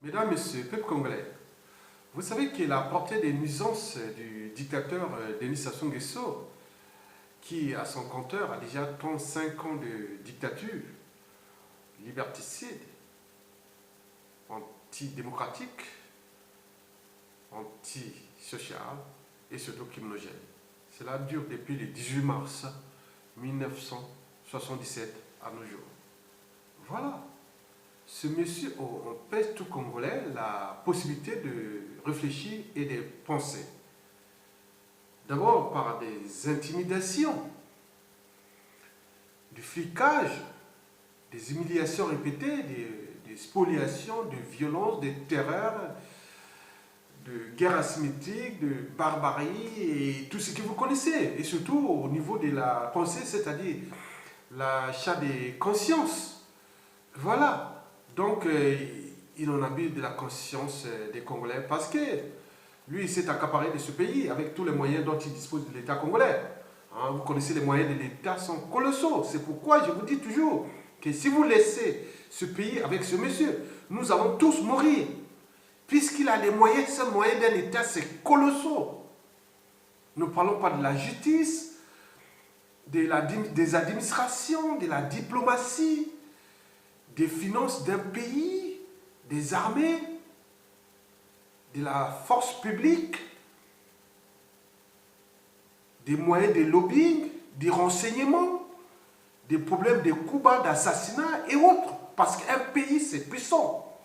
Mesdames, Messieurs, peuple congolais, vous savez qu'il a porté des nuisances du dictateur Denis Sassou Nguesso, qui, à son compteur, a déjà 35 ans de dictature, liberticide, antidémocratique, antisocial et surtout criminogène. Cela dure depuis le 18 mars 1977 à nos jours. Voilà. Ce monsieur empêche tout Congolais la possibilité de réfléchir et de penser. D'abord par des intimidations, du flicage, des humiliations répétées, des spoliations, de violences, de terreurs, de guerre asymétrique, de barbarie et tout ce que vous connaissez. Et surtout au niveau de la pensée, c'est-à-dire l'achat des consciences. Voilà. Donc, il en abuse de la conscience des Congolais parce que lui, il s'est accaparé de ce pays avec tous les moyens dont il dispose de l'État congolais. Hein, vous connaissez les moyens de l'État sont colossaux. C'est pourquoi je vous dis toujours que si vous laissez ce pays avec ce monsieur, nous allons tous mourir. Puisqu'il a les moyens, ces moyens d'un État, c'est colossaux. Nous ne parlons pas de la justice, des administrations, de la diplomatie, des finances d'un pays, des armées, de la force publique, des moyens de lobbying, des renseignements, des problèmes de coups bas, d'assassinat et autres. Parce qu'un pays, c'est puissant,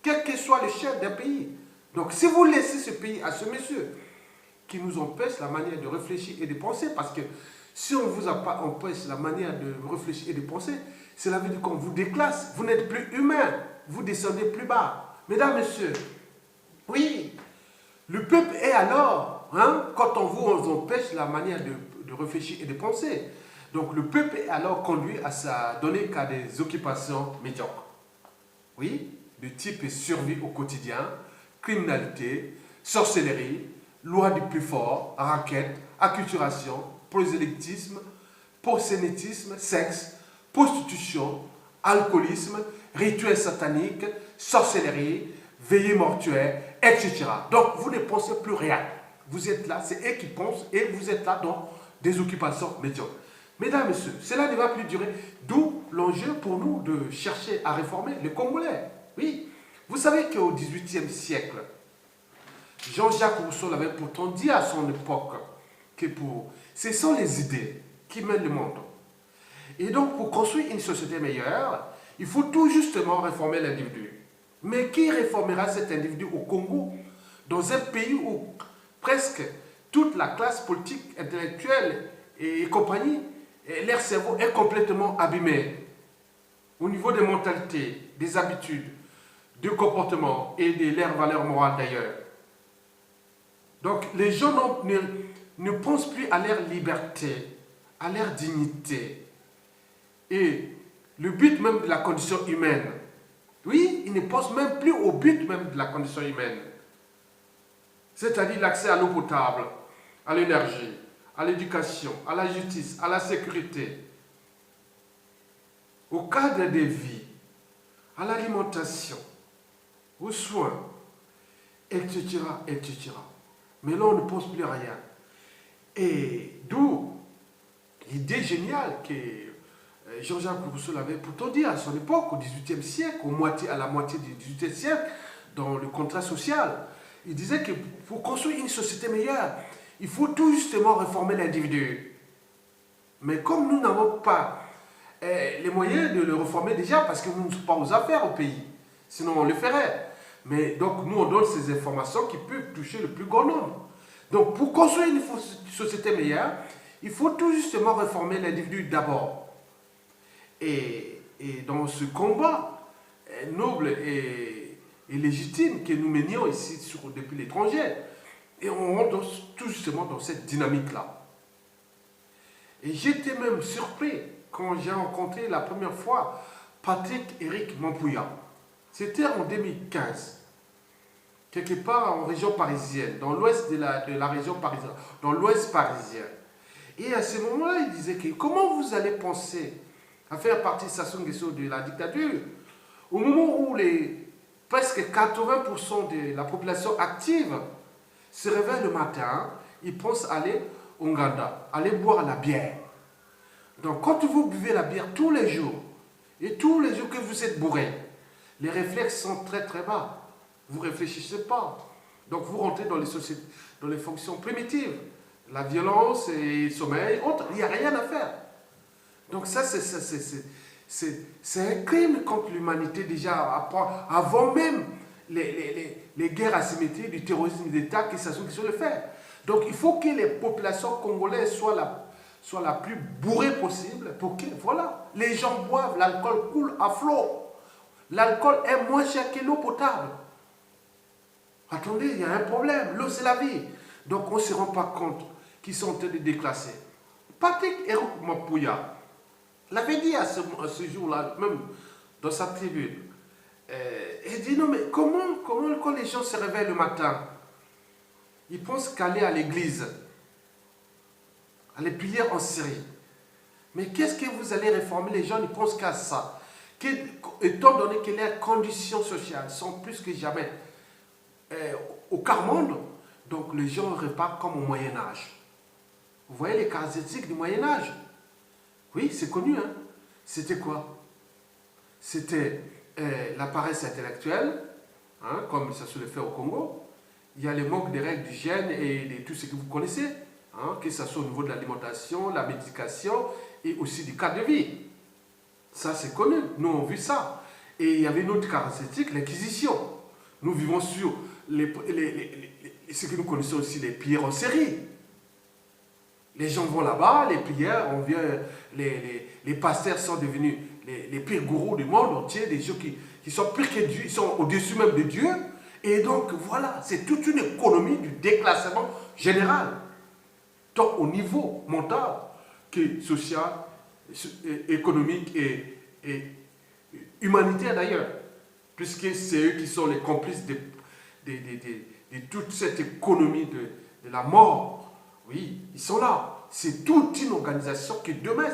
quel que soit le chef d'un pays. Donc si vous laissez ce pays à ce monsieur qui nous empêche la manière de réfléchir et de penser, parce que si on vous empêche la manière de réfléchir et de penser, cela veut dire qu'on vous déclasse, vous n'êtes plus humain, vous descendez plus bas. Mesdames, Messieurs, oui, le peuple est alors, quand on vous empêche la manière de réfléchir et de penser, donc le peuple est alors conduit à se donner qu'à des occupations médiocres. Oui, de type survie au quotidien, criminalité, sorcellerie, loi du plus fort, raquette, acculturation, prosélytisme, prosénétisme, sexe, prostitution, alcoolisme, rituels sataniques, sorcellerie, veillée mortuaire, etc. Donc vous ne pensez plus rien. Vous êtes là, c'est eux qui pensent et vous êtes là dans des occupations médiocres. Mesdames, Messieurs, cela ne va plus durer. D'où l'enjeu pour nous de chercher à réformer les Congolais. Oui, vous savez qu'au XVIIIe siècle, Jean-Jacques Rousseau l'avait pourtant dit à son époque que ce sont les idées qui mènent le monde. Et donc, pour construire une société meilleure, il faut tout justement réformer l'individu. Mais qui réformera cet individu au Congo, dans un pays où presque toute la classe politique, intellectuelle et compagnie, leur cerveau est complètement abîmé au niveau des mentalités, des habitudes, du comportement et de leurs valeurs morales d'ailleurs. Donc les gens ne pensent plus à leur liberté, à leur dignité et le but même de la condition humaine. Oui, ils ne pensent même plus au but même de la condition humaine. C'est-à-dire l'accès à l'eau potable, à l'énergie, à l'éducation, à la justice, à la sécurité, au cadre de vie, à l'alimentation, aux soins, etc., etc. Mais là, on ne pense plus à rien. Et d'où l'idée géniale que Jean-Jacques Rousseau l'avait pourtant dit à son époque, au XVIIIe siècle, à la moitié du XVIIIe siècle, dans le contrat social. Il disait que pour construire une société meilleure, il faut tout justement réformer l'individu. Mais comme nous n'avons pas les moyens de le réformer déjà, parce que nous ne sommes pas aux affaires au pays, sinon on le ferait. Mais donc nous on donne ces informations qui peuvent toucher le plus grand nombre. Donc pour construire une société meilleure, il faut tout justement réformer l'individu d'abord. Et dans ce combat noble et légitime que nous menions ici depuis l'étranger, et on rentre tout justement dans cette dynamique-là. Et j'étais même surpris quand j'ai rencontré la première fois Patrick Éric Mampouya. C'était en 2015, quelque part en région parisienne, dans l'ouest de la région parisienne, dans l'ouest parisien. Et à ce moment-là, il disait que comment vous allez penser à faire partie Sassou Nguesso de la dictature au moment où les presque 80% de la population active se réveille le matin, ils pensent aller au Nganda, aller boire la bière. Donc quand vous buvez la bière tous les jours, et tous les jours que vous êtes bourré, les réflexes sont très très bas. Vous ne réfléchissez pas. Donc vous rentrez dans les sociétés, dans les fonctions primitives. La violence et le sommeil, autre, il n'y a rien à faire. Donc ça, c'est un crime contre l'humanité déjà, avant même les guerres asymétriques, du terrorisme d'État qui sont le faire. Donc il faut que les populations congolaises soient la plus bourrées possible pour que, voilà, les gens boivent, l'alcool coule à flot. L'alcool est moins cher que l'eau potable. Attendez, il y a un problème, l'eau c'est la vie. Donc on ne se rend pas compte qu'ils sont en train de déclasser. Patrick Erouk Mapouya l'avait dit à ce jour-là, même dans sa tribune. Il dit, non mais comment quand les gens se réveillent le matin, ils pensent qu'aller à l'église, aller prier en série. Mais qu'est-ce que vous allez réformer? Les gens ne pensent qu'à ça. Étant donné que leurs conditions sociales sont plus que jamais au quart monde, donc les gens repartent comme au Moyen-Âge. Vous voyez les caractéristiques du Moyen-Âge? Oui, c'est connu. Hein? C'était quoi? C'était la paresse intellectuelle, hein, comme ça se le fait au Congo. Il y a le manque des règles d'hygiène et de tout ce que vous connaissez, hein, que ce soit au niveau de l'alimentation, la médication et aussi du cadre de vie. Ça, c'est connu. Nous, on a vu ça. Et il y avait une autre caractéristique, l'Inquisition. Nous vivons sur ce que nous connaissons aussi, les prières en série. Les gens vont là-bas, les prières, on vient, les pasteurs sont devenus les pires gourous du monde entier, des gens qui sont pires que Dieu, ils sont au-dessus même de Dieu. Et donc, voilà, c'est toute une économie du déclassement général, tant au niveau mental que social, économique et humanitaire d'ailleurs, puisque c'est eux qui sont les complices de toute cette économie de la mort. Oui, ils sont là. C'est toute une organisation qui demain,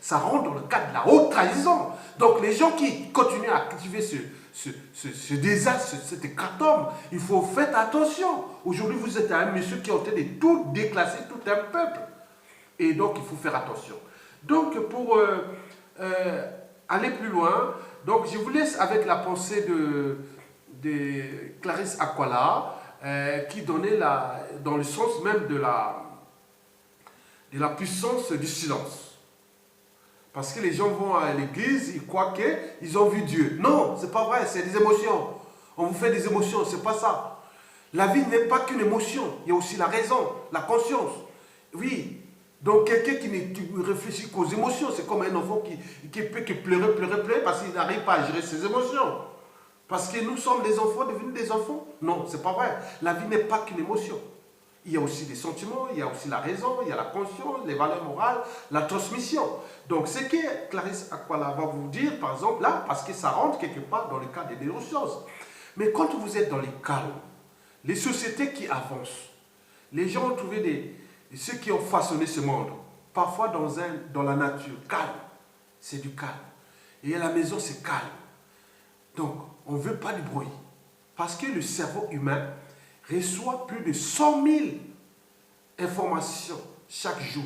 ça rentre dans le cadre de la haute trahison. Donc les gens qui continuent à cultiver ce désastre, cet hécatombe, il faut faire attention. Aujourd'hui, vous êtes un monsieur qui est en train de tout déclasser, tout un peuple. Et donc, il faut faire attention. Donc, pour aller plus loin, donc je vous laisse avec la pensée de Clarisse Akwala, qui donnait dans le sens même de la puissance du silence. Parce que les gens vont à l'église, ils croient qu'ils ont vu Dieu. Non, c'est pas vrai, c'est des émotions. On vous fait des émotions, c'est pas ça. La vie n'est pas qu'une émotion, il y a aussi la raison, la conscience. Oui, donc quelqu'un qui ne réfléchit qu'aux émotions, c'est comme un enfant qui peut que pleurer parce qu'il n'arrive pas à gérer ses émotions. Parce que nous sommes des enfants devenus des enfants. Non, c'est pas vrai. La vie n'est pas qu'une émotion. Il y a aussi des sentiments, il y a aussi la raison, il y a la conscience, les valeurs morales, la transmission. Donc, ce que Clarisse Akwala va vous dire, par exemple, là, parce que ça rentre quelque part dans le cadre des neurosciences. Mais quand vous êtes dans les calmes, les sociétés qui avancent, les gens ont trouvé ceux qui ont façonné ce monde, parfois dans la nature, calme, c'est du calme. Et à la maison, c'est calme. Donc, on ne veut pas du bruit. Parce que le cerveau humain reçoit plus de 100 000 informations chaque jour.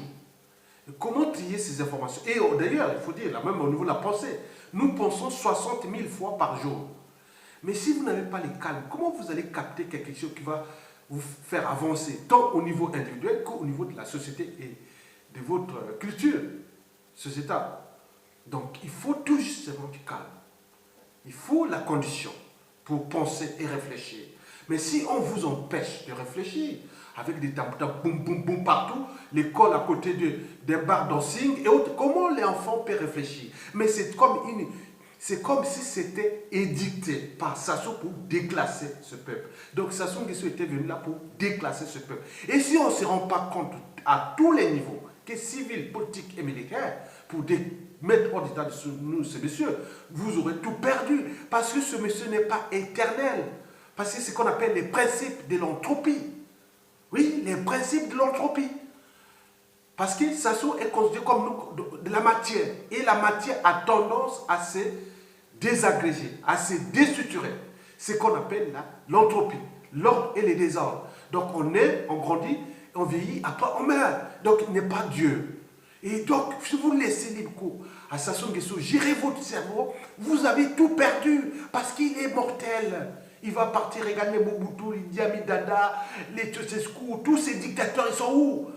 Et comment trier ces informations? Et d'ailleurs, il faut dire, là, même au niveau de la pensée, nous pensons 60 000 fois par jour. Mais si vous n'avez pas les calmes, comment vous allez capter quelque chose qui va vous faire avancer, tant au niveau individuel qu'au niveau de la société et de votre culture sociétale? Donc, il faut tout justement du calme. Il faut la condition pour penser et réfléchir. Mais si on vous empêche de réfléchir, avec des tam-tams, boum, boum, boum partout, l'école à côté des bars dancing et autres, comment les enfants peuvent réfléchir? Mais c'est comme si c'était édicté par Sassou pour déclasser ce peuple. Donc Sassou Nguesso était venu là pour déclasser ce peuple. Et si on ne se rend pas compte à tous les niveaux, que civil, politique et militaire, pour mettre hors d'état de nous, ce monsieur, vous aurez tout perdu. Parce que ce monsieur n'est pas éternel. Parce que c'est ce qu'on appelle les principes de l'entropie. Oui, les principes de l'entropie. Parce que Sassou est considéré comme de la matière. Et la matière a tendance à se désagréger, à se déstructurer. ce qu'on appelle l'entropie, l'ordre et les désordres. Donc on grandit, on vieillit, après on meurt. Donc il n'est pas Dieu. Et donc, si vous laissez libre cours à Sassou Nguesso, gérez votre cerveau, vous avez tout perdu parce qu'il est mortel. Il va partir regarder Mobutu, Idi Amin Dada, les Ceausescu, tous ces dictateurs, ils sont où?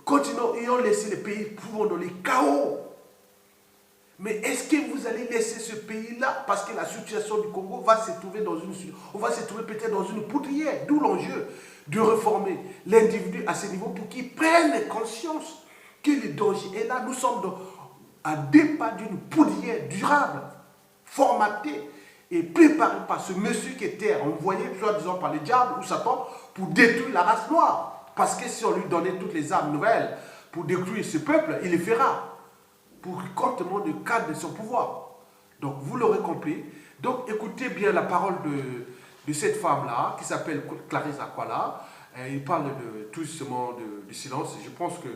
Continuons et on laisse les pays pouvant dans les chaos. Mais est-ce que vous allez laisser ce pays-là? Parce que la situation du Congo va se trouver on va se trouver peut-être dans une poudrière. D'où l'enjeu de reformer l'individu à ce niveau pour qu'il prenne conscience que le danger est là. Nous sommes à deux pas d'une poudrière durable, formatée et préparée par ce monsieur qui était envoyé, soi-disant par le diable ou Satan, pour détruire la race noire. Parce que si on lui donnait toutes les armes nouvelles pour détruire ce peuple, il le fera. Pour complètement le cadre de son pouvoir. Donc, vous l'aurez compris. Donc, écoutez bien la parole de cette femme-là, qui s'appelle Clarisse Akwala. Il parle tout justement du silence. Je pense que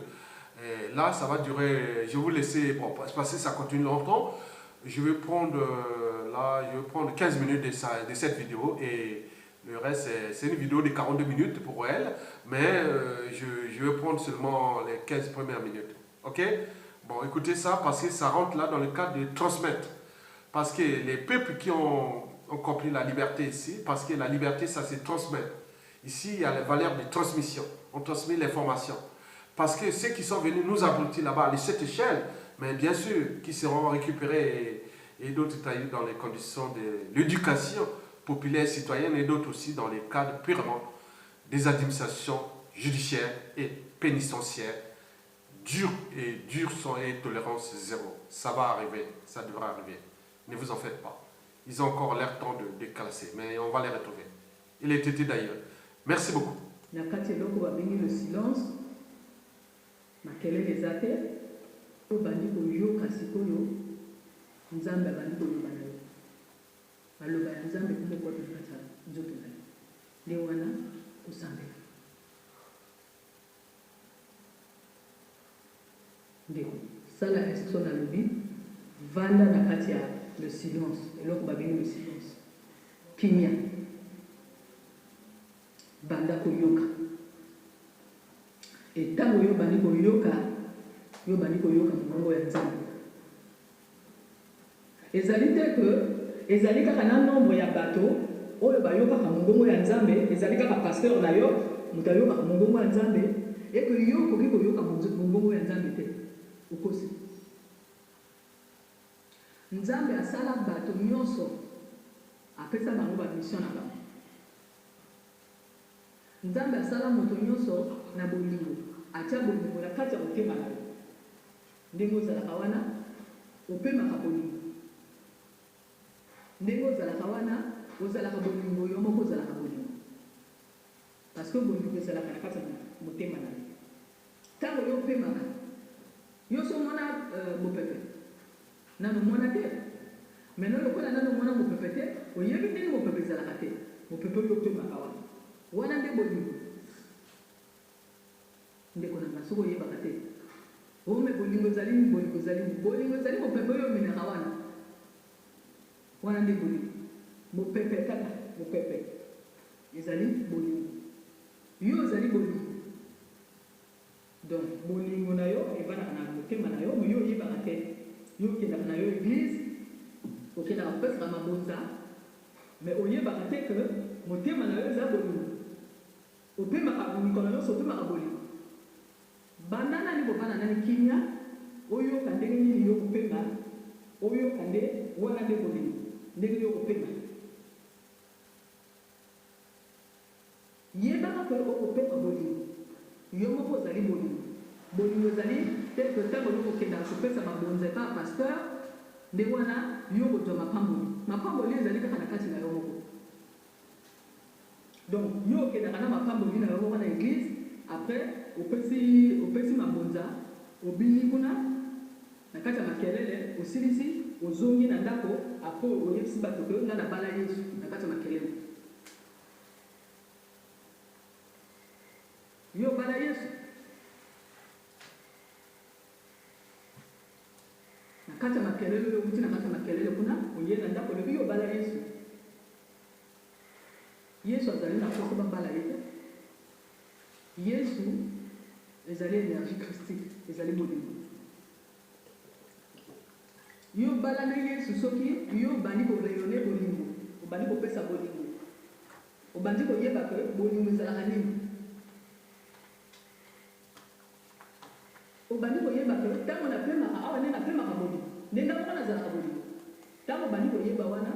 là, ça va durer. Je vais vous laisser, bon, parce que ça continue longtemps. Je vais prendre 15 minutes de cette vidéo et le reste, c'est une vidéo de 42 minutes pour elle, mais je vais prendre seulement les 15 premières minutes. Ok? Bon, écoutez ça parce que ça rentre là dans le cadre de transmettre. Parce que les peuples qui ont compris la liberté ici, parce que la liberté, ça se transmet. Ici, il y a la valeur de transmission. On transmet l'information. Parce que ceux qui sont venus nous abrutir là-bas à cette échelle, mais bien sûr, qui seront récupérés et d'autres taillés dans les conditions de l'éducation populaire citoyenne et d'autres aussi dans les cadres purement des administrations judiciaires et pénitentiaires. Dur sang et tolérance zéro. Ça va arriver, ça devra arriver. Ne vous en faites pas. Ils ont encore l'air temps de déclasser, mais on va les retrouver. Il est été d'ailleurs. Merci beaucoup. Le silence, les athées, au bandi koyo kasikoyo, nzambe bandi koyo banayo. Baloba nzambe kumo kwa tata nzoto na. Lewana kusambe. Ça la instruction dans le but, vanda na katia le silence, et l'autre va venir le silence. Kimia, banda koyoka. Et tant que yo bandi koyoka mongo ya nzambe. Ezali que ezali kaka na nombre ya bato oyo bayoka ka mongo ya nzambe, ezali kaka pasteur na yo, mutayoka ka mongo ya nzambe, et que yo koki koyoka mongo ya nzambe te. Ukosi. Nzambe asala bato nyonso apesa bango ba mission na bango. Nzambe asala moto nyonso na bolingo atia bolingo na kati ya motema na yo. Ndenge ozalaka wana opemaka bolingo. Ndenge ozalaka wana ozalaka bolingo yo moko ozalaka bolingo. Parce que bolingo ezalaka na kati ya motema na yo. Tango yo opemaka yo so mona bopepe nano mona te mais non lokola nano mona bopepe te oyebi ndenge bopepe ezalaka te bopepe oyo opemaka wana nde bolingo ndeko na masoko oyebaka te ome bolingo ezali bopepe oyo omenaka wana nde bolingo bopepe kaka bopepe ezali bolingo yo ozali bolingo. Donc, bolingo na yo evana na motema na yo mo yo yebaka te yo kenda na yo église okenda kopesa mabonza mais oyebaka te que motema na yo eza bolingo opemaka bolingo na yo opemaka bolingo bandana ni bobana nani kimia oyo kandenge nini yo kopema oyo kande wana nde bolingo ndenge yo kopema yebaka que okopema bolingo yo moko ozali bolingo ezali te que ntango yo kokenda kopesa mabonza epa pasteur nde wana yo kozwa mapamboli ezali kaka na kati na yo moko. Donc yo okendaka na mapamboli na yo moko na église après opesi mabonza obini kuna na kati ya makelele osilisi ozongi na ndako apres oyebisi bato ke nga na bala Yesu na kati ya makelele yo bala Yesu na kati ya makelele oyo uti na kati ya makelele kuna oyenda ndako lobi yo bala Yesu Yesu azali na poso bambala yete. Yesu ezali énergie christique, ezali bolingo. Yo bala na Yesu soki yo bandi ko rayonner bolingo, obandi ko pesa bolingo. Obandi ko yeba ke bolingo ezalaka nini. Obandi ko yeba ke tango na pema awa ne na pema ka bolingo. Nenda ko na zala ka bolingo. Tango bandi ko yeba wana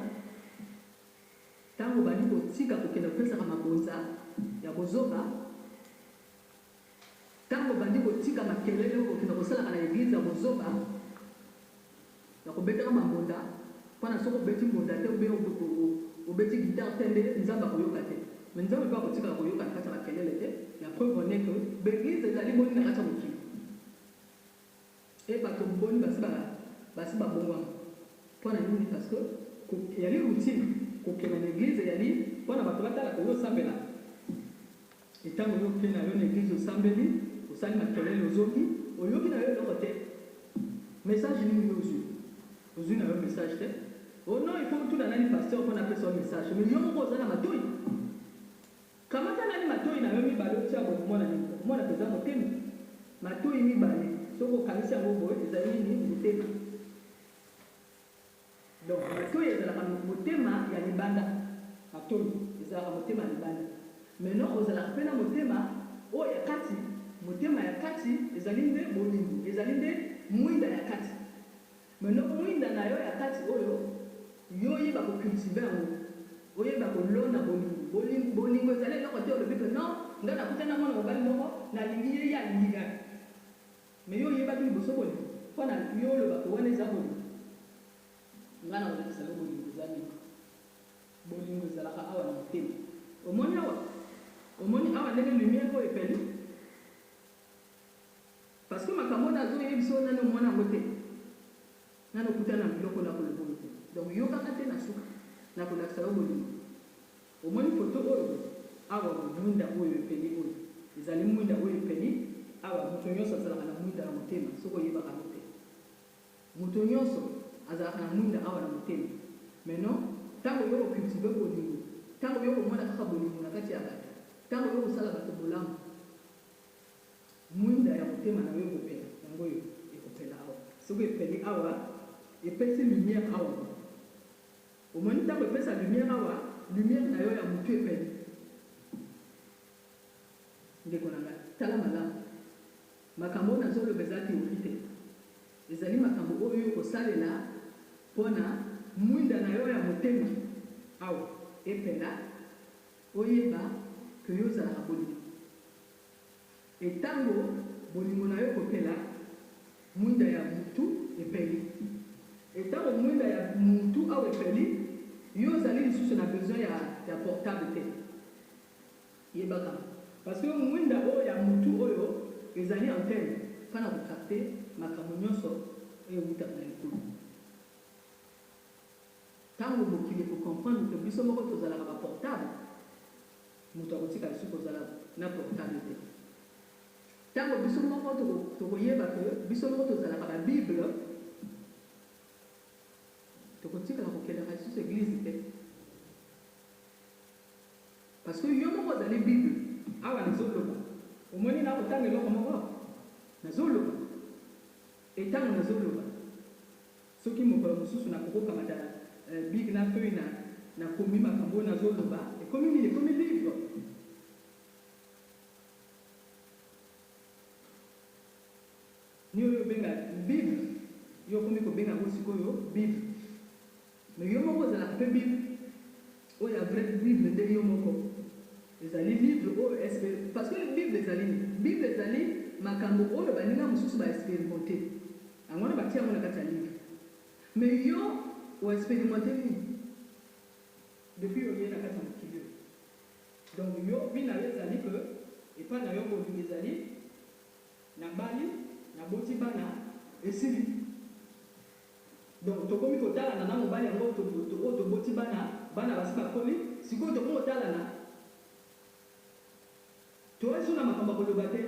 tango bandi ko tika kokenda kopesa ka mabonza ya bozoba tango bandi ko tika makelele kokenda kosala na église ya bozoba na kobeta ka mabonda pana soko beti mbonda te obeti guitare tende nzamba koyoka te mais nzamba ba kotika koyoka kata makelele te la preuve on est que l'église ezali boni na kata mokili et bato boni basi ba bongwa pona nini parce que yali routine kokena na église yali pona bato batala ko yosambela etango yo kena yo na église osambeli osali makelele ozoki oyoki na yo eloko te message nini ozwi na yo message te oh non il faut tout nani pasteur pona pesa un message mais yo moko ozala matoi kamata nani matoi na yo mibale otia bo mwana pesa motema matoi mibale soko kanisa yango boye ezali nini motema donc matoi ezalaka motema ya libanda matoi ezalaka motema ya libanda maintenant ozalaka mpe na motema oyo ya kati motema ya kati ezali nde bolingo ezali nde mwinda ya kati maintenant mwinda na yo ya kati oyo yo oyeba kocultive yango oyeba kolona bolingo ezali eloko te olobi ke non nga nakutana mwana mobali moko nalingi ye ye alingi ngai mais yo oyebaki liboso bolingo mpona yo olobaka wana eza bolingo nga na kolakisa yo bolingo eza nini bolingo ezalaka awa na motema omoni awa ndenge lumière oyo epeli parce que makambo oyo azoyebiso nani omona yango te nani okutana na biloko na kolobolo te donc yokaka te na suka na kolakisa yo bolingo omoni foto oyo awa mwinda oyo epeli oyo ezali mwinda oyo epeli awa moto nyonso azalaka na mwinda na motema soki oyebaka ngo te moto nyonso azalaka na mwinda awa na motema maintenant ntango yo okultive bolingo ntango yo komona kaka bolingo na kati ya bato ntango yo kosala bato bolamu mwinda ya motema na yo ekopela yango oyo ekopela awa soki epeli awa epesi lumière awa omoni ntango epesa lumière awa lumière na yo ya motu epeli ndeko na ngai tala malamu makambo oyo nazoloba eza teori te ezali makambo oyo kosalela mpona mwinda na yo ya motema awa epela oyeba ke yo ozalaka bolingo etango bolingo na yo kopela mwinda ya mutu epeli etango mwinda ya mutu awa epeli yo ozali lisusu na besoin ya portable te yebaka parce que mwinda oyo ya mutu oyo ezali antenne mpona kokapte makambo nyonso oyo ewutaka na likolo ntango mokili ekokomprendre ke biso moko tozalaka baportable moto akotika lisusu kozala na portable te ntango biso moko tokoyeba ke biso moko tozalaka babible tokotikala kokendaka lisusu église te parce que yo moko ozali bible awa nazoloba omoni na kotanga eloko moko nazoloba etango nazoloba soki mokolo mosusu nakokokamata big na feuille na komi makambo nazoloba ekomi nini ekomi livre ni oyo benga bible yo komi kobenga ngo sikoyo bible mais yo moko ozalaka mpe bible oyo ya vrai bible nde yo moko ezali livre oyo parce que bible ezali makambo oyo baninga mosusu baexpérimenté yango wana batia yango na kati ya livre mais yo oexpérimenté nini depuis oye na kati ya mokili donc yo bina yo ezali ke epai na yo bolingo ezali na bali na boti bana esili donc tokomi kotalana na mobali yango oyo toboti bana basi bakomi sikoyo tokomi kotalana toyesu na makambo koloba te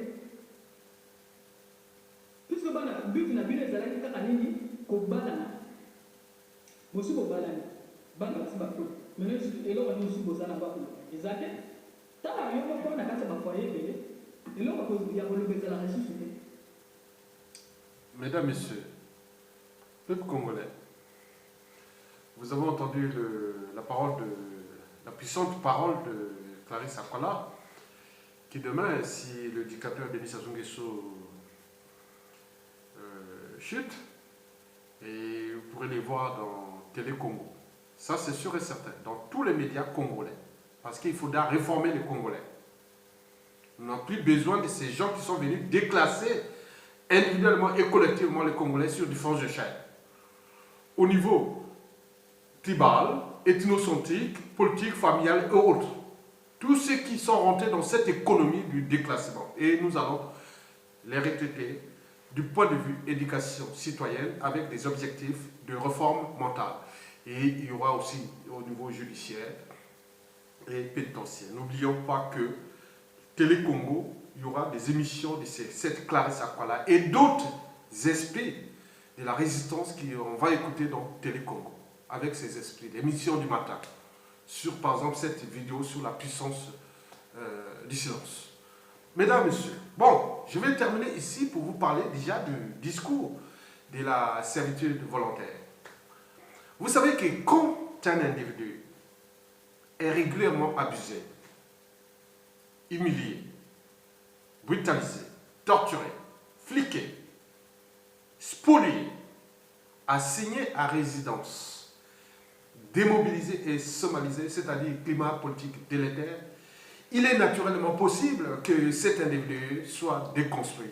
puisque bana but na bino ezalaki kaka nini kobalana bosi bobalani bana basi bakomi maintenant eloko nini osi bozala bakolo eza te tala yo moko na kati ya bafoye ebele eloko ya koloba ezala lisusu te. Mesdames, Messieurs, peuple congolais, vous avez entendu la puissante parole de Clarisse Akwala, qui demain, si le dictateur Denis Sassou Nguesso chute, et vous pourrez les voir dans Télé Congo. Ça, c'est sûr et certain, dans tous les médias congolais. Parce qu'il faudra réformer les Congolais. Nous n'avons plus besoin de ces gens qui sont venus déclasser individuellement et collectivement les Congolais sur différents échelles. Au niveau tribal, ethnocentrique, politique, familial et autres. Tous ceux qui sont rentrés dans cette économie du déclassement. Et nous allons les retraiter du point de vue éducation citoyenne avec des objectifs de réforme mentale. Et il y aura aussi au niveau judiciaire et pénitentiaire. N'oublions pas que Télé Congo, il y aura des émissions de cette Clarisse Akwala et d'autres esprits de la résistance qu'on va écouter dans Télé Congo avec ces esprits, l'émission du matin sur par exemple cette vidéo sur la puissance du silence. Mesdames, Messieurs, bon, je vais terminer ici pour vous parler déjà du discours de la servitude volontaire. Vous savez que quand un individu est régulièrement abusé, humilié, brutalisé, torturé, fliqué, spolié, assigné à résidence, démobilisé et somalisé, c'est-à-dire climat politique délétère, il est naturellement possible que cet individu soit déconstruit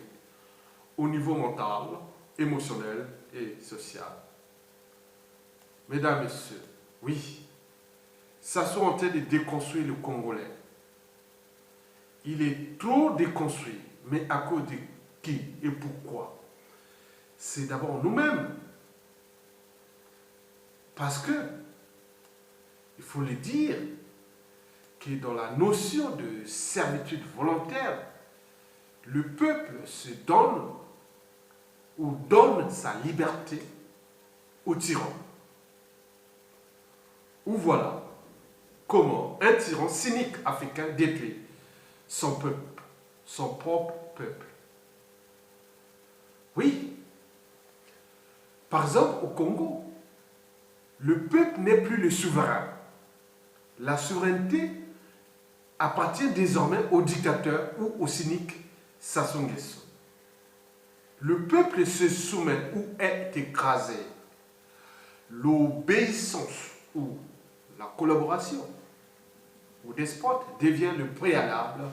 au niveau mental, émotionnel et social. Mesdames, Messieurs, oui, ça sont en train de déconstruire le Congolais. Il est trop déconstruit, mais à cause de qui et pourquoi? C'est d'abord nous-mêmes. Parce que, il faut le dire, que dans la notion de servitude volontaire, le peuple se donne ou donne sa liberté au tyran. Ou voilà comment un tyran cynique africain détruit son peuple, son propre peuple. Oui. Par exemple, au Congo, le peuple n'est plus le souverain. La souveraineté appartient désormais au dictateur ou au cynique Sassou Nguesso. Le peuple se soumet ou est écrasé. L'obéissance ou la collaboration au despote devient le préalable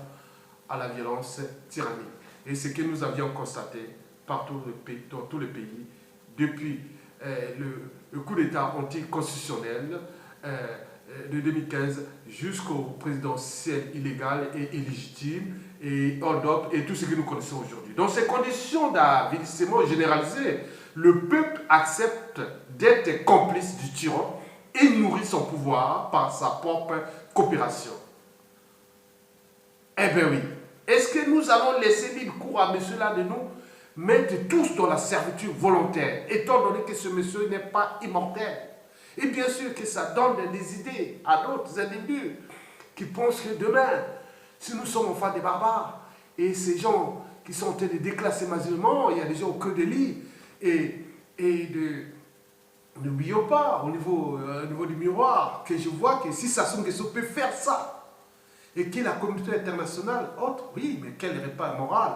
à la violence tyrannique. Et ce que nous avions constaté partout dans tous les pays depuis le coup d'État anticonstitutionnel de 2015 jusqu'au présidentiel illégal et illégitime et Ordop et tout ce que nous connaissons aujourd'hui. Dans ces conditions d'avilissement généralisé, le peuple accepte d'être complice du tyran et nourrit son pouvoir par sa propre coopération. Eh bien oui, est-ce que nous allons laisser libre cours à monsieur là de nous mettre tous dans la servitude volontaire, étant donné que ce monsieur n'est pas immortel? Et bien sûr que ça donne des idées à d'autres individus qui pensent que demain, si nous sommes enfants des barbares, et ces gens qui sont en train de déclasser massivement, il y a des gens au cœur des lits, n'oublions pas, au niveau du miroir, que je vois que si Sassou Nguesso peut faire ça, et que la communauté internationale, autre, oui, mais quel repas moral?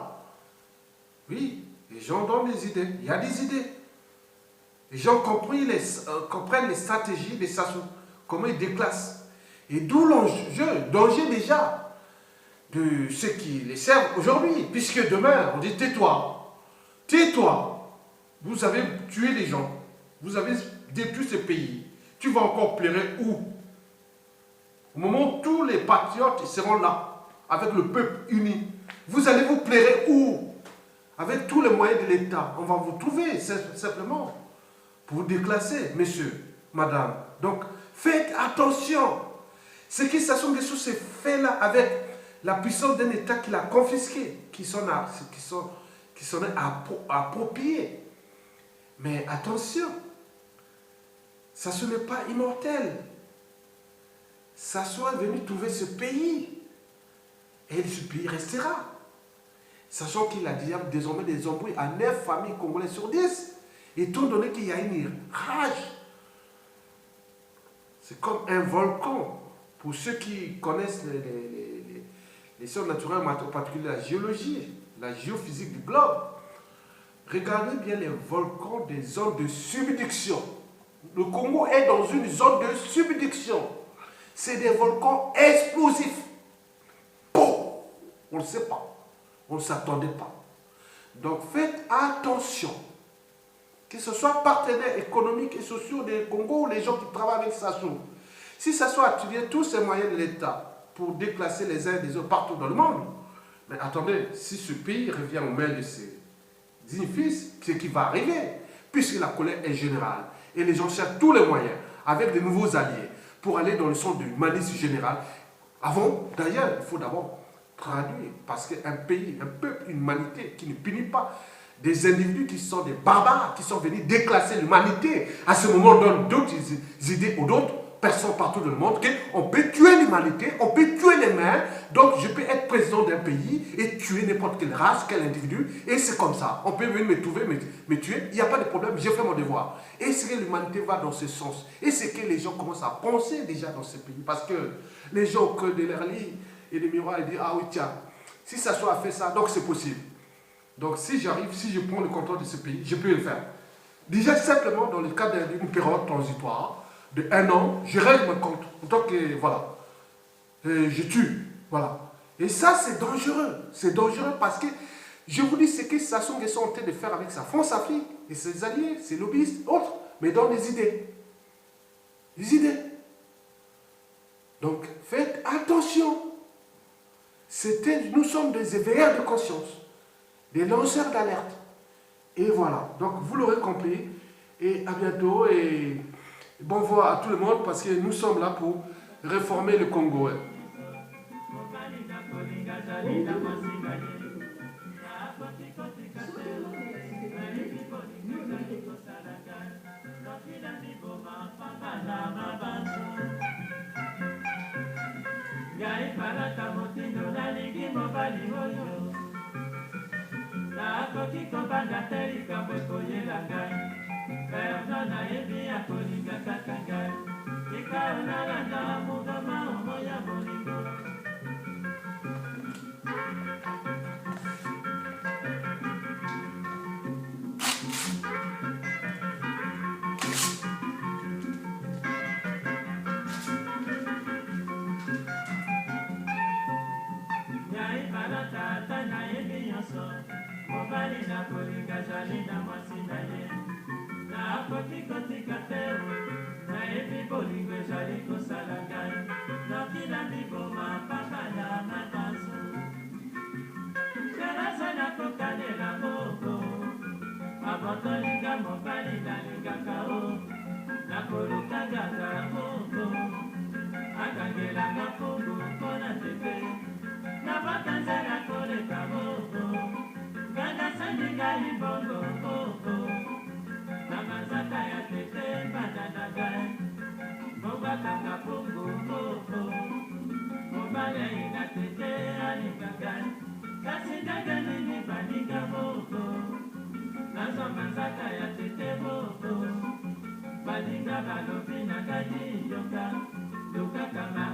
Oui, les gens donnent des idées, il y a des idées. Les gens comprennent les stratégies de Sassou, comment ils déclassent. Et d'où l'enjeu, danger déjà, de ceux qui les servent aujourd'hui. Puisque demain, on dit tais-toi, tais-toi. Vous avez tué les gens, vous avez détruit ce pays. Tu vas encore pleurer où? Au moment où tous les patriotes seront là, avec le peuple uni, vous allez vous pleurer où? Avec tous les moyens de l'État, on va vous trouver simplement. Pour vous déclasser, messieurs, madame. Donc, faites attention. Ce qui Sassou Nguesso s'est fait là avec la puissance d'un État qu'il a confisqué, qui s'en est approprié. Mais attention, Sassou n'est pas immortel. s'asseoir, venir trouver ce pays. Et ce pays restera. Sachant qu'il a déjà désormais des embrouilles à 9 familles congolaises sur 10. Étant donné qu'il y a une rage. C'est comme un volcan. Pour ceux qui connaissent les sciences naturelles, en particulier la géologie, la géophysique du globe, regardez bien les volcans des zones de subduction. Le Congo est dans une zone de subduction. C'est des volcans explosifs. Bon, on ne sait pas. On ne s'attendait pas. Donc faites attention. Que ce soit partenaires économiques et sociaux du Congo ou les gens qui travaillent avec Sassou. Si Sassou a utilisé tous ces moyens de l'État pour déclasser les uns des autres partout dans le monde, mais attendez, si ce pays revient aux mains de ses dignes-fils, c'est ce qui va arriver, puisque la colère est générale. Et les gens cherchent tous les moyens, avec de nouveaux alliés, pour aller dans le sens du malice général. Avant, d'ailleurs, il faut d'abord traduire, parce qu'un pays, un peuple, une humanité qui ne punit pas des individus qui sont des barbares, qui sont venus déclasser l'humanité, à ce moment on donne d'autres idées aux d'autres personnes partout dans le monde, qu'on peut tuer l'humanité, on peut tuer les mains, donc je peux être président d'un pays et tuer n'importe quelle race, quel individu, et c'est comme ça. On peut venir me trouver, me tuer, il n'y a pas de problème, j'ai fait mon devoir. Et c'est que l'humanité va dans ce sens. Et c'est que les gens commencent à penser déjà dans ce pays, parce que les gens au cœur de leur lit et des miroirs, ils disent, ah oui tiens, si ça soit fait ça, donc c'est possible. Donc si j'arrive, si je prends le contrôle de ce pays, je peux le faire. Déjà simplement dans le cadre d'une période transitoire, de 1 an, je règle mon compte. En tant que, voilà, je tue, voilà. Et ça, c'est dangereux. C'est dangereux parce que, je vous dis, c'est que Sassou Nguesso est en train de faire avec sa France-Afrique et ses alliés, ses lobbyistes, autres, mais dans les idées. Les idées. Donc, faites attention. Nous sommes des éveilleurs de conscience, des lanceurs d'alerte. Et voilà. Donc, vous l'aurez compris. Et à bientôt. Et bon vent à tout le monde parce que nous sommes là pour réformer le Congo. Balinga balobi na kadi yoka, luka kama